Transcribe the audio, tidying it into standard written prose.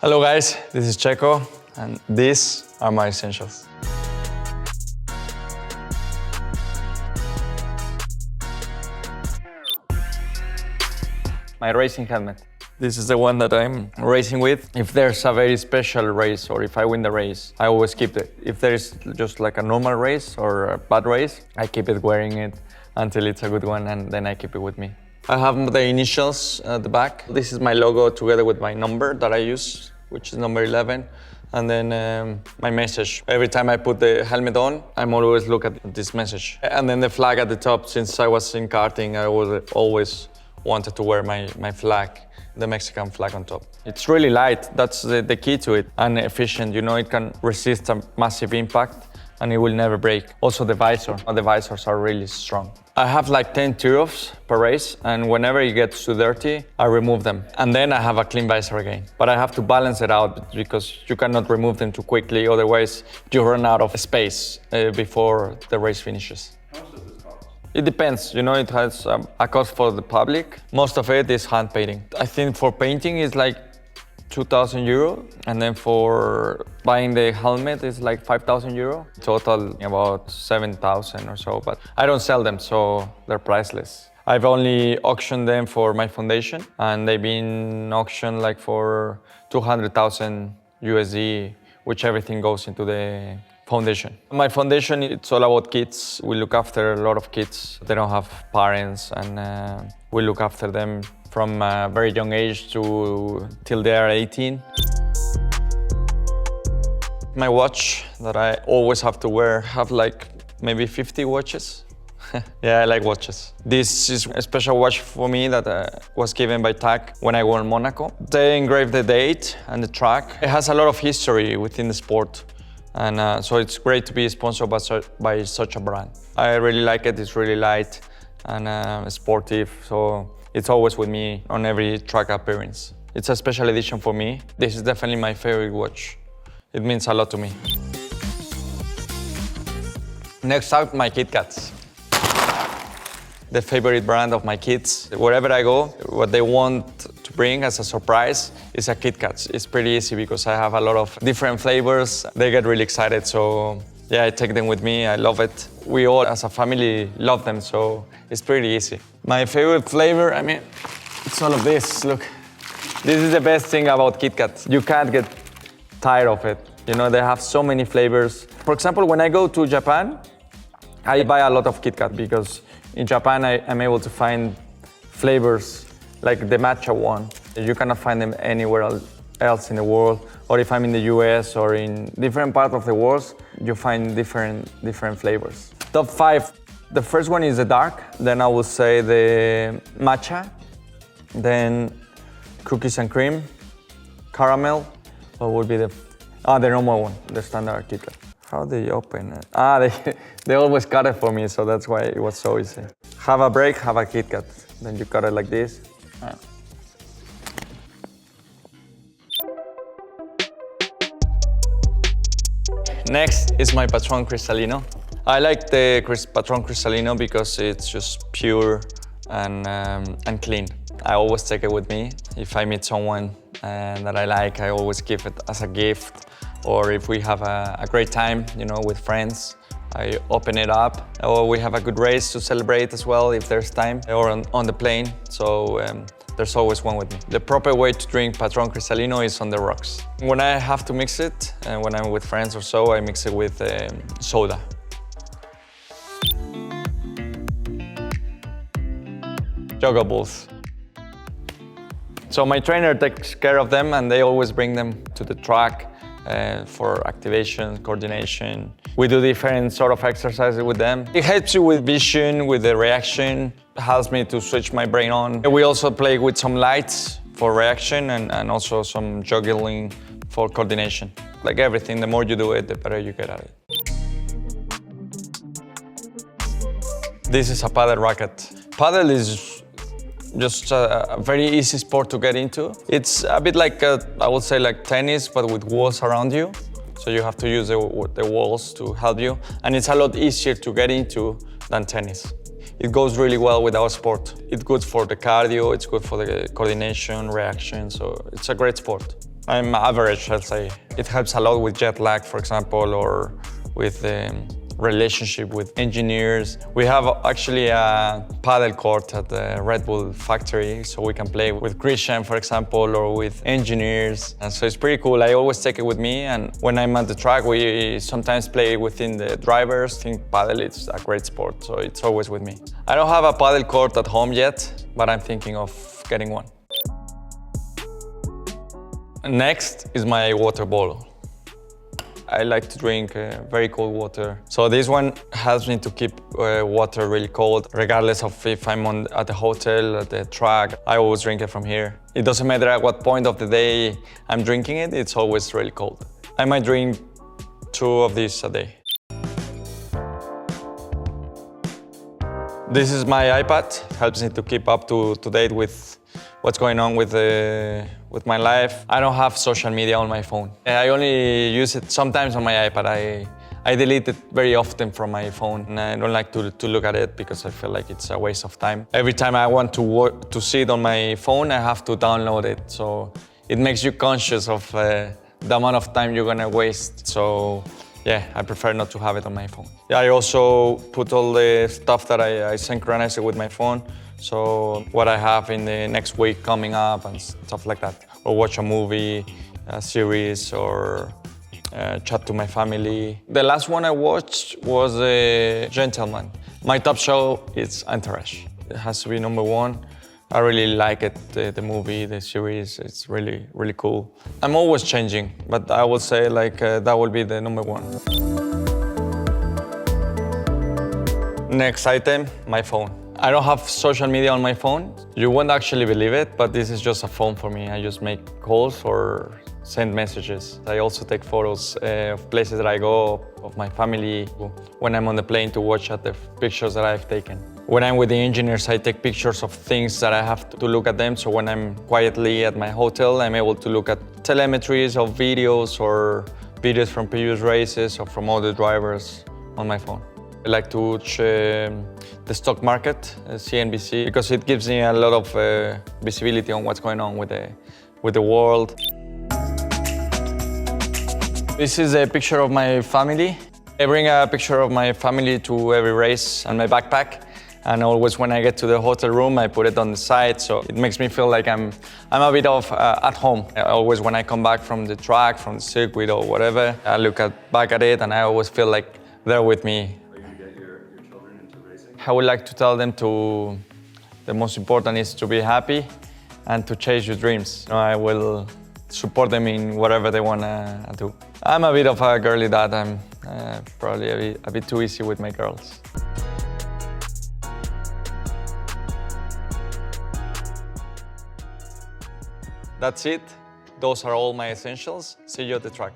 Hello guys, this is Checo, and these are my essentials. My racing helmet. This is the one that I'm racing with. If there's a very special race or if I win the race, I always keep it. If there's just like a normal race or a bad race, I keep it wearing it until it's a good one, and then I keep it with me. I have the initials at the back. This is my logo together with my number that I use, which is number 11. And then my message. Every time I put the helmet on, I'm always look at this message. And then the flag at the top. Since I was in karting, I always wanted to wear my flag, the Mexican flag on top. It's really light, that's the key to it, and efficient. You know, it can resist a massive impact and it will never break. Also the visor, the visors are really strong. I have like 10 tear-offs per race, and whenever it gets too dirty, I remove them. And then I have a clean visor again. But I have to balance it out because you cannot remove them too quickly, otherwise you run out of space before the race finishes. It depends, you know, it has a cost for the public. Most of it is hand painting. I think for painting is like 2,000 euro, and then for buying the helmet is like 5,000 euro. Total about 7,000 or so, but I don't sell them, so they're priceless. I've only auctioned them for my foundation, and they've been auctioned like for 200,000 USD, which everything goes into the foundation. My foundation, it's all about kids. We look after a lot of kids. They don't have parents, and we look after them from a very young age till they are 18. My watch that I always have to wear, have like maybe 50 watches. Yeah, I like watches. This is a special watch for me that was given by TAG when I won Monaco. They engraved the date and the track. It has a lot of history within the sport. And so it's great to be sponsored by such a brand. I really like it, it's really light and sportive, so it's always with me on every track appearance. It's a special edition for me. This is definitely my favorite watch. It means a lot to me. Next up, my Kit Kats. The favorite brand of my kids. Wherever I go, what they want to bring as a surprise is a Kit Kat. It's pretty easy because I have a lot of different flavors. They get really excited, so yeah, I take them with me. I love it. We all as a family love them, so it's pretty easy. My favorite flavor, I mean, it's all of this, look. This is the best thing about Kit Kat. You can't get tired of it. You know, they have so many flavors. For example, when I go to Japan, I buy a lot of Kit Kat because in Japan, I'm able to find flavors like the matcha one. You cannot find them anywhere else in the world. Or if I'm in the US or in different parts of the world, you find different flavors. Top 5. The first one is the dark. Then I will say the matcha. Then cookies and cream, caramel. What would be the normal one, the standard Kit Kat. How do you open it? They always cut it for me, so that's why it was so easy. Have a break, have a Kit Kat. Then you cut it like this. Next is my Patron Cristalino. I like the Patron Cristalino because it's just pure and clean. I always take it with me. If I meet someone that I like, I always give it as a gift. Or if we have a great time, you know, with friends, I open it up. Or we have a good race to celebrate as well if there's time, or on the plane. So there's always one with me. The proper way to drink Patron Cristalino is on the rocks. When I have to mix it, and when I'm with friends or so, I mix it with soda. Yoga balls. So my trainer takes care of them, and they always bring them to the track. For activation, coordination. We do different sort of exercises with them. It helps you with vision, with the reaction. It helps me to switch my brain on. We also play with some lights for reaction and also some juggling for coordination. Like everything, the more you do it, the better you get at it. This is a paddle racket. Paddle is just a very easy sport to get into. It's a bit like, I would say like tennis, but with walls around you. So you have to use the walls to help you. And it's a lot easier to get into than tennis. It goes really well with our sport. It's good for the cardio, it's good for the coordination, reaction, so it's a great sport. I'm average, I'll say. It helps a lot with jet lag, for example, or with relationship with engineers. We have actually a paddle court at the Red Bull factory, so we can play with Christian, for example, or with engineers. And so it's pretty cool. I always take it with me, and when I'm at the track, we sometimes play within the drivers. I think paddle is a great sport, so it's always with me. I don't have a paddle court at home yet, but I'm thinking of getting one. Next is my water bottle. I like to drink very cold water. So this one helps me to keep water really cold, regardless of if I'm at the hotel, at the track. I always drink it from here. It doesn't matter at what point of the day I'm drinking it, it's always really cold. I might drink 2 of these a day. This is my iPad. It helps me to keep up to date with what's going on with my life. I don't have social media on my phone. I only use it sometimes on my iPad. I delete it very often from my phone, and I don't like to look at it because I feel like it's a waste of time. Every time I want to see it on my phone, I have to download it. So it makes you conscious of the amount of time you're gonna waste. So yeah, I prefer not to have it on my phone. Yeah, I also put all the stuff that I synchronize it with my phone. So what I have in the next week coming up and stuff like that. Or watch a movie, a series, or chat to my family. The last one I watched was Gentleman. My top show is Entourage. It has to be number 1. I really like it, the movie, the series. It's really, really cool. I'm always changing, but I would say like that will be the number 1. Next item, my phone. I don't have social media on my phone. You won't actually believe it, but this is just a phone for me. I just make calls or send messages. I also take photos of places that I go, of my family. When I'm on the plane to watch at the pictures that I've taken. When I'm with the engineers, I take pictures of things that I have to look at them. So when I'm quietly at my hotel, I'm able to look at telemetries of videos or videos from previous races or from other drivers on my phone. I like to watch the stock market, CNBC, because it gives me a lot of visibility on what's going on with the world. This is a picture of my family. I bring a picture of my family to every race on my backpack. And always when I get to the hotel room, I put it on the side, so it makes me feel like I'm a bit of at home. Always when I come back from the track, from the circuit or whatever, I look back at it and I always feel like they're with me. I would like to tell them the most important is to be happy and to chase your dreams. I will support them in whatever they want to do. I'm a bit of a girly dad. I'm probably a bit too easy with my girls. That's it. Those are all my essentials. See you at the track.